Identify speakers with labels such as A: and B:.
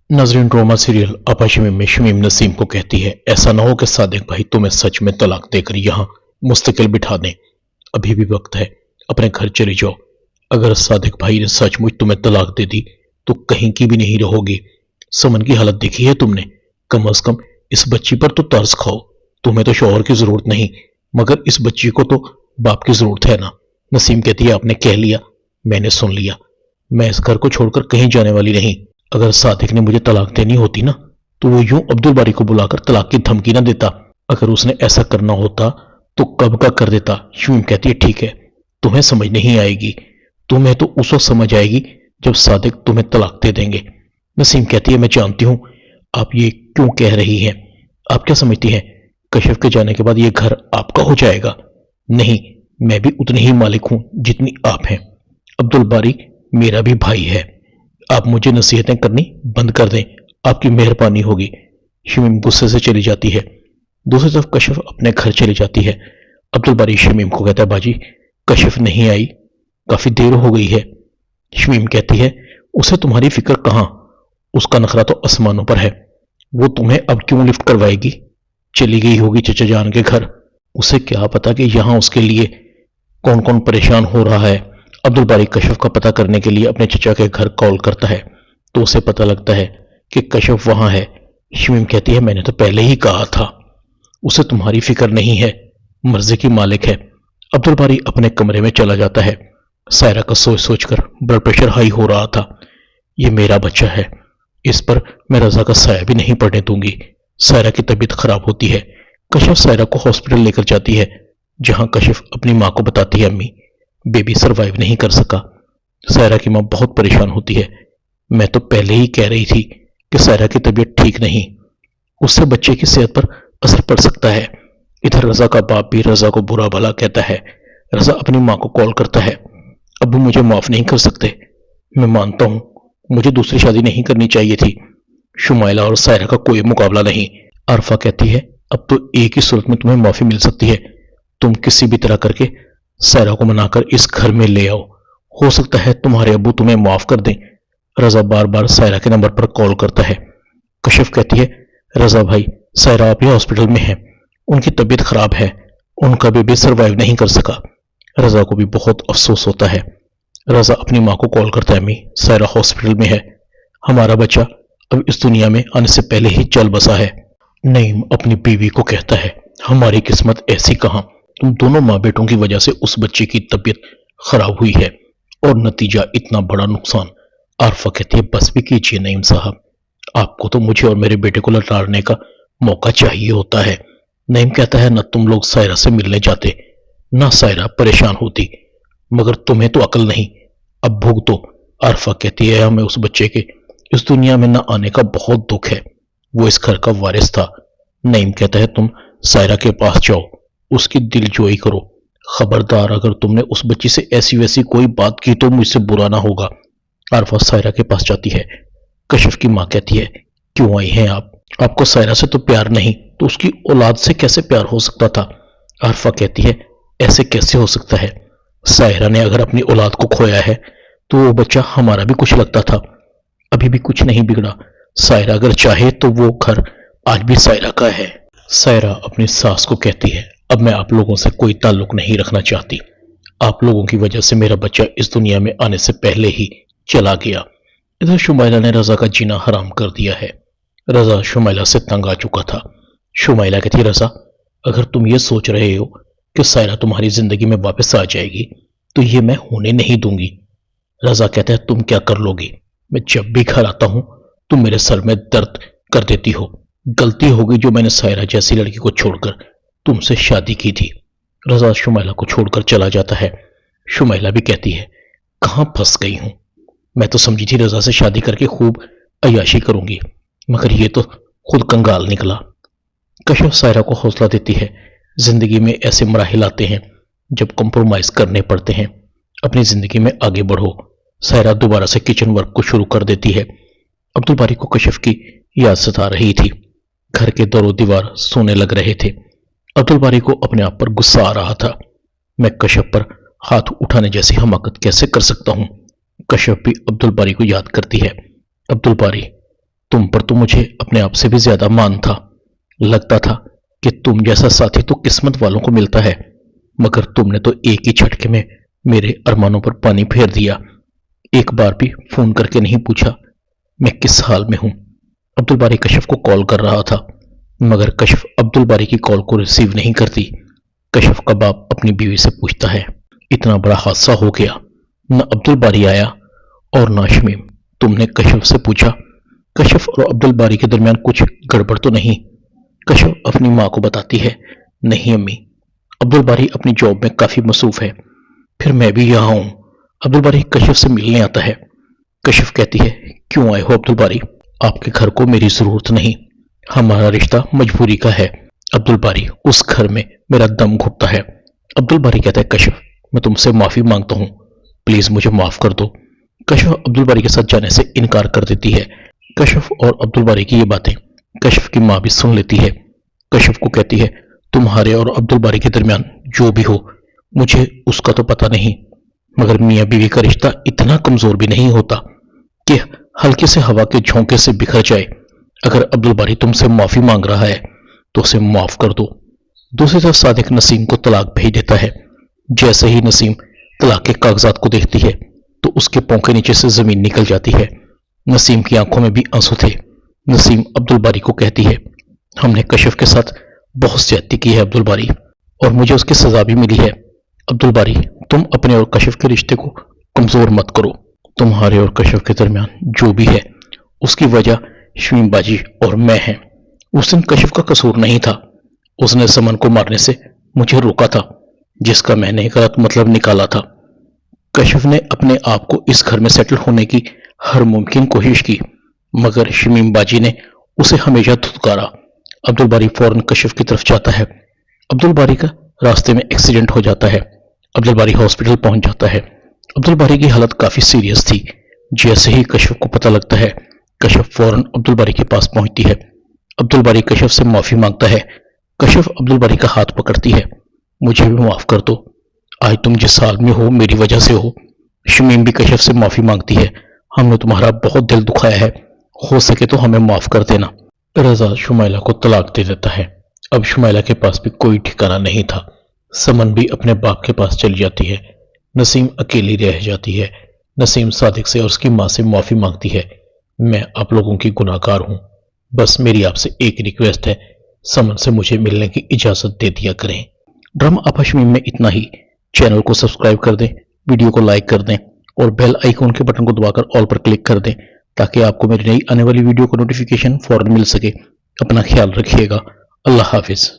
A: नाज़रीन, drama serial आपा शमीम में शमीम नसीम को कहती है, ऐसा ना हो कि सादिक भाई तुम्हें सच में तलाक देकर यहाँ मुस्तकिल बिठा दें। अभी भी वक्त है, अपने घर चले जाओ। अगर सादिक भाई ने सचमुच तुम्हें तलाक दे दी तो कहीं की भी नहीं रहोगी। समन की हालत देखी है तुमने? कम अज कम इस बच्ची पर तो तरस खाओ। तुम्हें तो शौहर की जरूरत नहीं, मगर इस बच्ची को तो बाप की जरूरत है ना। नसीम कहती है, आपने कह लिया, मैंने सुन लिया। मैं इस घर को छोड़कर कहीं जाने वाली नहीं। अगर सादिक ने मुझे तलाक देनी होती ना तो वो यूं अब्दुल बारी को बुलाकर तलाक की धमकी ना देता। अगर उसने ऐसा करना होता तो कब का कर देता। शमीम कहती है, ठीक है, तुम्हें समझ नहीं आएगी। तुम्हें तो उस वक्त समझ आएगी जब सादिक तुम्हें तलाक दे देंगे। नसीम कहती है, मैं जानती हूं आप ये क्यों कह रही हैं। आप क्या समझती हैं कशिफ के जाने के बाद ये घर आपका हो जाएगा? नहीं, मैं भी उतनी ही मालिक हूं जितनी आप हैं। अब्दुल बारी मेरा भी भाई है। आप मुझे नसीहतें करनी बंद कर दें, आपकी मेहरबानी होगी। शमीम गुस्से से चली जाती है। दूसरी तरफ कशिफ अपने घर चली जाती है। अब्दुल बारी शमीम को कहता है, बाजी कशिफ नहीं आई, काफी देर हो गई है। शमीम कहती है, उसे तुम्हारी फिक्र कहां, उसका नखरा तो आसमानों पर है। वो तुम्हें अब क्यों लिफ्ट करवाएगी? चली गई होगी चचा जान के घर। उसे क्या पता कि यहां उसके लिए कौन कौन परेशान हो रहा है। अब्दुल बारी कशिफ का पता करने के लिए अपने चचा के घर कॉल करता है तो उसे पता लगता है कि कशिफ वहां है। शमीम कहती है, मैंने तो पहले ही कहा था, उसे तुम्हारी फिक्र नहीं है, मर्जी की मालिक है। अब्दुल बारी अपने कमरे में चला जाता है। सायरा का सोच सोचकर ब्लड प्रेशर हाई हो रहा था। ये मेरा बच्चा है, इस पर मैं रजा का साया भी नहीं पड़ने दूंगी। सायरा की तबीयत खराब होती है। कशिफ सायरा को हॉस्पिटल लेकर जाती है, जहां कशिफ अपनी मां को बताती है, अम्मी बेबी सरवाइव नहीं कर सका। सायरा की मां बहुत परेशान होती है। मैं तो पहले ही कह रही थी कि सायरा की तबीयत ठीक नहीं, उससे बच्चे की सेहत पर असर पड़ सकता है। इधर रजा का बाप भी रजा को बुरा भला कहता है। रजा अपनी मां को कॉल करता है, अबू मुझे माफ नहीं कर सकते। मैं मानता हूं मुझे दूसरी शादी नहीं करनी चाहिए थी। शुमाइला और सायरा का कोई मुकाबला नहीं। आरफा कहती है, अब तो एक ही सूरत में तुम्हें माफी मिल सकती है, तुम किसी भी तरह करके सायरा को मनाकर इस घर में ले आओ। हो सकता है तुम्हारे अब्बू तुम्हें माफ कर दें। रजा बार बार सायरा के नंबर पर कॉल करता है। कशिफ कहती है, रजा भाई सायरा अभी हॉस्पिटल में है, उनकी तबीयत खराब है, उनका बेबी सरवाइव नहीं कर सका। रजा को भी बहुत अफसोस होता है। रजा अपनी मां को कॉल करता है, अम्मी सायरा हॉस्पिटल में है, हमारा बच्चा अब इस दुनिया में आने से पहले ही चल बसा है। नईम अपनी बीवी को कहता है, हमारी किस्मत ऐसी कहां, तुम दोनों माँ बेटों की वजह से उस बच्चे की तबीयत खराब हुई है और नतीजा इतना बड़ा नुकसान। आरफा कहती है, बस भी कीजिए नईम साहब, आपको तो मुझे और मेरे बेटे को लौटाने का मौका चाहिए होता है। नईम कहता है, न तुम लोग सायरा से मिलने जाते, ना सायरा परेशान होती, मगर तुम्हें तो अकल नहीं, अब भुगतो। आरफा कहती है, हमें उस बच्चे के इस दुनिया में न आने का बहुत दुख है, वो इस घर का वारिस था। नईम कहता है, तुम सायरा के पास जाओ, उसकी दिलजोई करो। खबरदार अगर तुमने उस बच्ची से ऐसी वैसी कोई बात की तो मुझसे बुरा ना होगा। आरफा सायरा के पास जाती है। कशिफ की मां कहती है, क्यों आई हैं आप? आपको सायरा से तो प्यार नहीं तो उसकी औलाद से कैसे प्यार हो सकता था? आरफा कहती है, ऐसे कैसे हो सकता है? सायरा ने अगर अपनी औलाद को खोया है तो वो बच्चा हमारा भी कुछ लगता था। अभी भी कुछ नहीं बिगड़ा। सायरा अगर चाहे तो वो घर आज भी सायरा का है। सायरा अपनी सास को कहती है, अब मैं आप लोगों से कोई ताल्लुक नहीं रखना चाहती। आप लोगों की वजह से मेरा बच्चा इस दुनिया में आने से पहले ही चला गया। इधर शुमाइला ने रजा का जीना हराम कर दिया है। रजा शुमाइला से तंग आ चुका था। शुमाइला कहती, रजा अगर तुम ये सोच रहे हो कि सायरा तुम्हारी जिंदगी में वापस आ जाएगी तो ये मैं होने नहीं दूंगी। रजा कहता है, तुम क्या कर लोगी? मैं जब भी घर आता हूं तुम मेरे सर में दर्द कर देती हो। गलती होगी जो मैंने सायरा जैसी लड़की को छोड़कर तुमसे शादी की थी। रजा शुमाइला को छोड़कर चला जाता है। शुमाइला भी कहती है, कहां फंस गई हूं, मैं तो समझी थी रजा से शादी करके खूब अय्याशी करूंगी, मगर ये तो खुद कंगाल निकला। कशिफ सायरा को हौसला देती है, जिंदगी में ऐसे मराहिल आते हैं जब कॉम्प्रोमाइज करने पड़ते हैं, अपनी जिंदगी में आगे बढ़ो। सायरा दोबारा से किचन वर्क को शुरू कर देती है। अब्दुल बारी को कशिफ की याद सता रही थी। घर के दरों दीवार सोने लग रहे थे। अब्दुल बारी को अपने आप पर गुस्सा आ रहा था। मैं कशिफ पर हाथ उठाने जैसी हमाकत कैसे कर सकता हूं? कश्यप भी अब्दुल बारी को याद करती है। अब्दुल बारी, تم پر تو مجھے اپنے آپ سے بھی زیادہ مان تھا. لگتا تھا کہ تم جیسا ساتھی تو قسمت والوں کو ملتا ہے، مگر تم نے تو ایک ہی جھٹکے میں میرے ارمانوں پر پانی پھیر دیا. ایک بار بھی فون کر کے نہیں پوچھا میں کس حال میں ہوں. عبد الباری کشف کو کال کر رہا تھا، مگر کشف عبد الباری کی کال کو ریسیو نہیں کرتی. کشف کا باپ اپنی بیوی سے پوچھتا ہے، اتنا بڑا حادثہ ہو گیا، نہ عبد الباری آیا اور نہ شمیم. تم نے کشف سے پوچھا؟ کشف اور عبد الباری کے درمیان کچھ گڑبڑ تو نہیں؟ کشف اپنی ماں کو بتاتی ہے، نہیں امی، عبد الباری اپنی جاب میں کافی مصروف ہے. پھر میں بھی یہاں ہوں. عبد الباری کشف سے ملنے آتا ہے. کشف کہتی ہے، کیوں آئے ہو عبد الباری؟ آپ کے گھر کو میری ضرورت نہیں، ہمارا رشتہ مجبوری کا ہے. عبد الباری، اس گھر میں میرا دم گھٹتا ہے. عبد الباری کہتا ہے، کشف میں تم سے معافی مانگتا ہوں، پلیز مجھے معاف کر دو. کشف عبد الباری کے ساتھ جانے سے انکار کر دیتی ہے. کشف اور عبد الباری کی یہ باتیں کشف کی ماں بھی سن لیتی ہے. کشف کو کہتی ہے، تمہارے اور عبد الباری کے درمیان جو بھی ہو مجھے اس کا تو پتہ نہیں، مگر میاں بیوی کا رشتہ اتنا کمزور بھی نہیں ہوتا کہ ہلکے سے ہوا کے جھونکے سے بکھر جائے. اگر عبد الباری تم سے معافی مانگ رہا ہے تو اسے معاف کر دو. دوسری طرف صادق نسیم کو طلاق بھیج دیتا ہے. جیسے ہی نسیم طلاق کے کاغذات کو دیکھتی ہے تو اس کے پاؤں کے نیچے سے زمین نکل جاتی ہے. نسیم کی آنکھوں میں بھی آنسو تھے. نسیم عبد الباری کو کہتی ہے، ہم نے کشف کے ساتھ بہت زیادتی کی ہے عبد الباری، اور مجھے اس کی سزا بھی ملی ہے. عبد الباری، تم اپنے اور کشف کے رشتے کو کمزور مت کرو. تمہارے اور کشف کے درمیان جو بھی ہے اس کی وجہ شمیم باجی اور میں ہیں. اس دن کشف کا قصور نہیں تھا، اس نے سمن کو مارنے سے مجھے روکا تھا، جس کا میں نے غلط مطلب نکالا تھا. کشف نے اپنے آپ کو اس گھر میں سیٹل ہونے کی ہر ممکن کوشش کی، مگر شمیم باجی نے اسے ہمیشہ دھتکارا. عبد الباری فوراً کشف کی طرف جاتا ہے. عبد الباری کا راستے میں ایکسیڈنٹ ہو جاتا ہے. عبد الباری ہاسپٹل پہنچ جاتا ہے. عبد الباری کی حالت کافی سیریس تھی. جیسے ہی کشف کو پتہ لگتا ہے، کشف فوراً عبد الباری کے پاس پہنچتی ہے. عبد الباری کشف سے معافی مانگتا ہے. کشف عبد الباری کا ہاتھ پکڑتی ہے، مجھے بھی معاف کر دو، آج تم جس حال میں ہو میری وجہ سے ہو. شمیم بھی کشف سے معافی مانگتی ہے، ہم نے تمہارا بہت دل دکھایا ہے، ہو سکے تو ہمیں معاف کر دینا. رضا شمائلہ کو طلاق دے دیتا ہے. اب شمائلہ کے پاس بھی کوئی ٹھکانہ نہیں تھا. سمن بھی اپنے باپ کے پاس چلی جاتی ہے. نسیم اکیلی رہ جاتی ہے. نسیم صادق سے اور اس کی ماں سے معافی مانگتی ہے، میں آپ لوگوں کی گناہ گار ہوں، بس میری آپ سے ایک ریکویسٹ ہے، سمن سے مجھے ملنے کی اجازت دے دیا کریں. ڈرامہ آپا شمیم میں اتنا ہی. چینل کو سبسکرائب کر دیں، ویڈیو کو لائک کر دیں اور بیل آئیکن کے بٹن کو دبا کر آل پر کلک کر دیں تاکہ آپ کو میری نئی آنے والی ویڈیو کا نوٹیفیکیشن فوراً مل سکے. اپنا خیال رکھیے گا. اللہ حافظ.